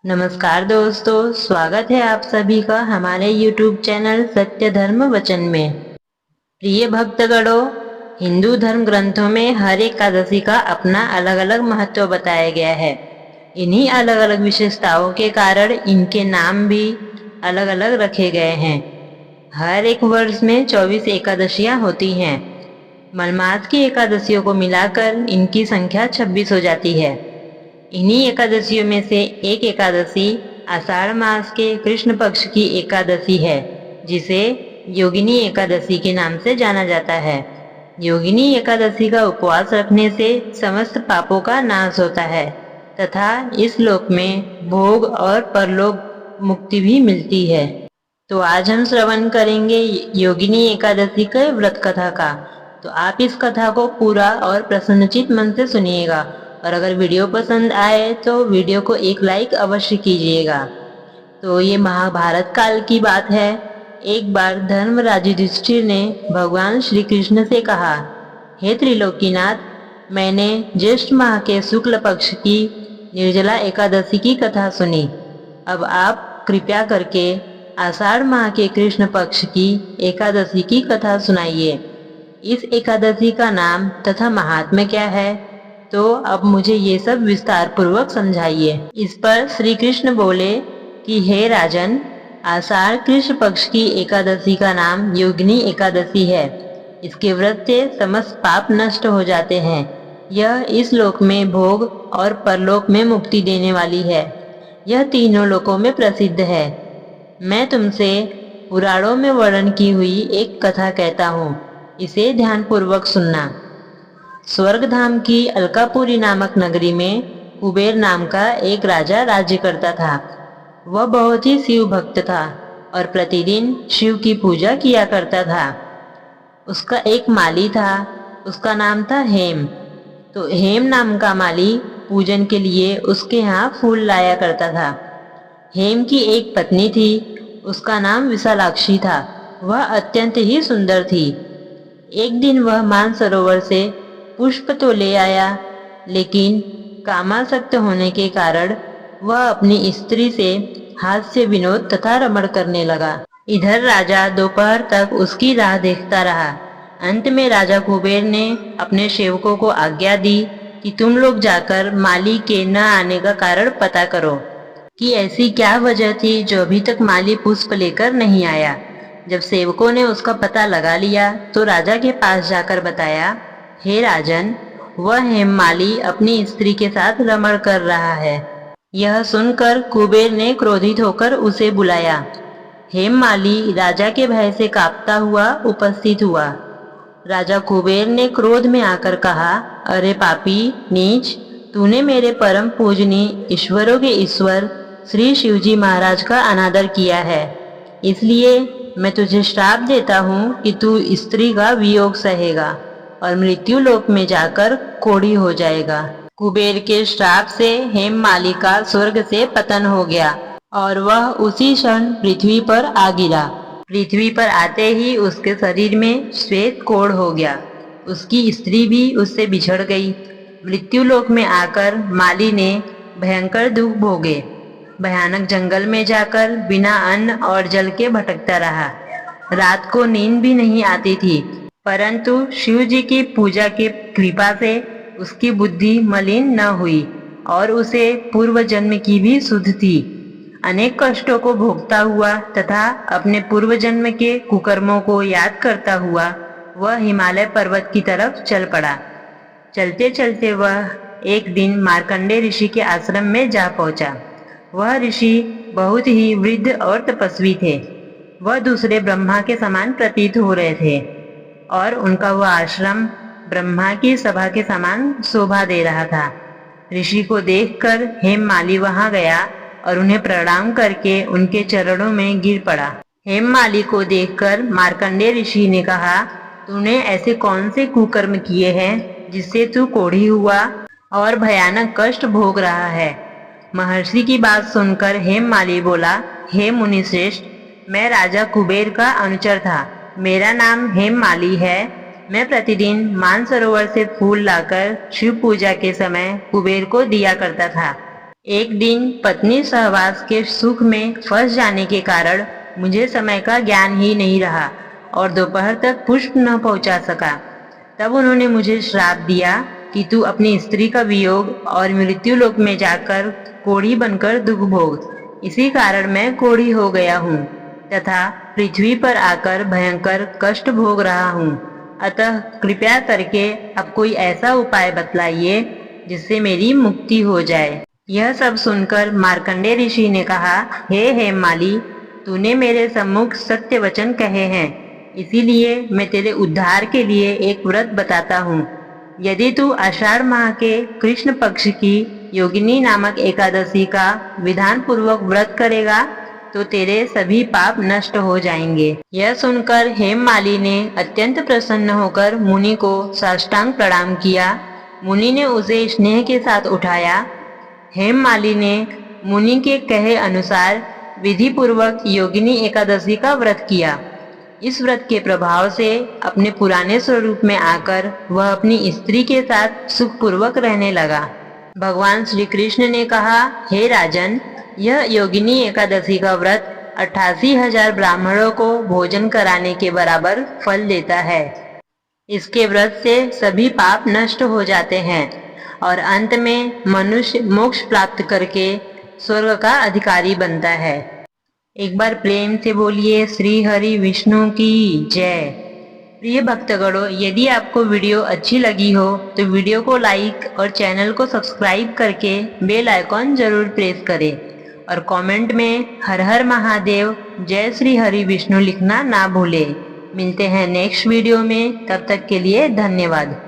नमस्कार दोस्तों, स्वागत है आप सभी का हमारे YouTube चैनल सत्य धर्म वचन में। प्रिय भक्तगणों, हिंदू धर्म ग्रंथों में हर एकादशी का अपना अलग अलग महत्व बताया गया है। इन्हीं अलग अलग विशेषताओं के कारण इनके नाम भी अलग अलग रखे गए हैं। हर एक वर्ष में 24 एकादशियां होती हैं। मलमास की एकादशियों को मिलाकर इनकी संख्या 26 हो जाती है। इन्हीं एकादशियों में से एक एकादशी आषाढ़ मास के कृष्ण पक्ष की एकादशी है, जिसे योगिनी एकादशी के नाम से जाना जाता है। योगिनी एकादशी का उपवास रखने से समस्त पापों का नाश होता है तथा इस लोक में भोग और परलोक मुक्ति भी मिलती है। तो आज हम श्रवण करेंगे योगिनी एकादशी के व्रत कथा का। तो आप इस कथा को पूरा और प्रसन्नचित मन से सुनिएगा और अगर वीडियो पसंद आए तो वीडियो को एक लाइक अवश्य कीजिएगा। तो ये महाभारत काल की बात है। एक बार धर्मराज युधिष्ठिर ने भगवान श्री कृष्ण से कहा, हे त्रिलोकीनाथ, मैंने ज्येष्ठ माह के शुक्ल पक्ष की निर्जला एकादशी की कथा सुनी। अब आप कृपया करके आषाढ़ माह के कृष्ण पक्ष की एकादशी की कथा सुनाइए। इस एकादशी का नाम तथा महात्म्य क्या है, तो अब मुझे ये सब विस्तार पूर्वक समझाइए। इस पर श्री कृष्ण बोले कि हे राजन, आषाढ़ कृष्ण पक्ष की एकादशी का नाम योगिनी एकादशी है। इसके व्रत से समस्त पाप नष्ट हो जाते हैं। यह इस लोक में भोग और परलोक में मुक्ति देने वाली है। यह तीनों लोकों में प्रसिद्ध है। मैं तुमसे पुराणों में वर्णन की हुई एक कथा कहता हूँ, इसे ध्यानपूर्वक सुनना। स्वर्गधाम की अलकापुरी नामक नगरी में कुबेर नाम का एक राजा राज्य करता था। वह बहुत ही शिव भक्त था और प्रतिदिन शिव की पूजा किया करता था। उसका एक माली था, उसका नाम था हेम। तो हेम नाम का माली पूजन के लिए उसके यहाँ फूल लाया करता था। हेम की एक पत्नी थी, उसका नाम विशालाक्षी था। वह अत्यंत ही सुंदर थी। एक दिन वह मानसरोवर से पुष्प तो ले आया, लेकिन कामासक्त होने के कारण वह अपनी स्त्री से हास्य विनोद तथा रमण करने लगा। इधर राजा दोपहर तक उसकी राह देखता रहा। अंत में राजा कुबेर ने अपने सेवकों को आज्ञा दी कि तुम लोग जाकर माली के न आने का कारण पता करो कि ऐसी क्या वजह थी जो अभी तक माली पुष्प लेकर नहीं आया। जब सेवकों ने उसका पता लगा लिया तो राजा के पास जाकर बताया, हे राजन, वह हेममाली अपनी स्त्री के साथ रमण कर रहा है। यह सुनकर कुबेर ने क्रोधित होकर उसे बुलाया। हेममाली राजा के भय से कांपता हुआ उपस्थित हुआ। राजा कुबेर ने क्रोध में आकर कहा, अरे पापी नीच, तूने मेरे परम पूजनीय ईश्वरों के ईश्वर श्री शिवजी महाराज का अनादर किया है। इसलिए मैं तुझे श्राप देता हूँ कि तू स्त्री का वियोग सहेगा और मृत्यु लोक में जाकर कोढ़ी हो जाएगा। कुबेर के श्राप से हेममाली का स्वर्ग से पतन हो गया और वह उसी क्षण पृथ्वी पर आ गिरा। पृथ्वी पर आते ही उसके शरीर में श्वेत कोढ़ हो गया। उसकी स्त्री भी उससे बिछड़ गई। मृत्यु लोक में आकर माली ने भयंकर दुख भोगे। भयानक जंगल में जाकर बिना अन्न और जल के भटकता रहा। रात को नींद भी नहीं आती थी, परंतु शिव जी की पूजा की कृपा से उसकी बुद्धि मलिन न हुई और उसे पूर्व जन्म की भी सुध थी। अनेक कष्टों को भोगता हुआ तथा अपने पूर्व जन्म के कुकर्मों को याद करता हुआ वह हिमालय पर्वत की तरफ चल पड़ा। चलते चलते वह एक दिन मार्कंडे ऋषि के आश्रम में जा पहुंचा। वह ऋषि बहुत ही वृद्ध और तपस्वी थे। वह दूसरे ब्रह्मा के समान प्रतीत हो रहे थे और उनका वह आश्रम ब्रह्मा की सभा के समान शोभा दे रहा था। ऋषि को देखकर हेममाली वहां गया और उन्हें प्रणाम करके उनके चरणों में गिर पड़ा। हेममाली को देखकर मार्कंडेय ऋषि ने कहा, तूने ऐसे कौन से कुकर्म किए हैं जिससे तू कोढ़ी हुआ और भयानक कष्ट भोग रहा है। महर्षि की बात सुनकर हेममाली बोला, हे मुनिश्रेष्ठ, मैं राजा कुबेर का अनुचर था। मेरा नाम हेममाली है। मैं प्रतिदिन मानसरोवर से फूल लाकर शिव पूजा के समय कुबेर को दिया करता था। एक दिन पत्नी सहवास के सुख में फंस जाने के कारण मुझे समय का ज्ञान ही नहीं रहा और दोपहर तक पुष्प न पहुंचा सका। तब उन्होंने मुझे श्राप दिया कि तू अपनी स्त्री का वियोग और मृत्यु लोक में जाकर कोढ़ी बनकर दुख भोग। इसी कारण मैं कोढ़ी हो गया हूँ तथा पृथ्वी पर आकर भयंकर कष्ट भोग रहा हूँ। अतः कृपया करके अब कोई ऐसा उपाय बतलाइए जिससे मेरी मुक्ति हो जाए। यह सब सुनकर मार्कंडेय ऋषि ने कहा, हे हेममाली, तूने मेरे सम्मुख सत्य वचन कहे हैं, इसीलिए मैं तेरे उद्धार के लिए एक व्रत बताता हूँ। यदि तू आषाढ़ माह के कृष्ण पक्ष की योगिनी नामक एकादशी का विधान पूर्वक व्रत करेगा तो तेरे सभी पाप नष्ट हो जाएंगे। यह सुनकर हेममाली ने अत्यंत प्रसन्न होकर मुनि को साष्टांग प्रणाम किया। मुनि ने उसे स्नेह के साथ उठाया। हेममाली ने मुनि के कहे अनुसार विधि पूर्वक योगिनी एकादशी का व्रत किया। इस व्रत के प्रभाव से अपने पुराने स्वरूप में आकर वह अपनी स्त्री के साथ सुखपूर्वक रहने लगा। भगवान श्री कृष्ण ने कहा, हे राजन, यह योगिनी एकादशी का व्रत 88,000 ब्राह्मणों को भोजन कराने के बराबर फल देता है। इसके व्रत से सभी पाप नष्ट हो जाते हैं और अंत में मनुष्य मोक्ष प्राप्त करके स्वर्ग का अधिकारी बनता है। एक बार प्रेम से बोलिए श्री हरि विष्णु की जय। प्रिय भक्तगणों, यदि आपको वीडियो अच्छी लगी हो तो वीडियो को लाइक और चैनल को सब्सक्राइब करके बेल आइकॉन जरूर प्रेस करें और कमेंट में हर हर महादेव जय श्री हरि विष्णु लिखना ना भूलें। मिलते हैं नेक्स्ट वीडियो में, तब तक के लिए धन्यवाद।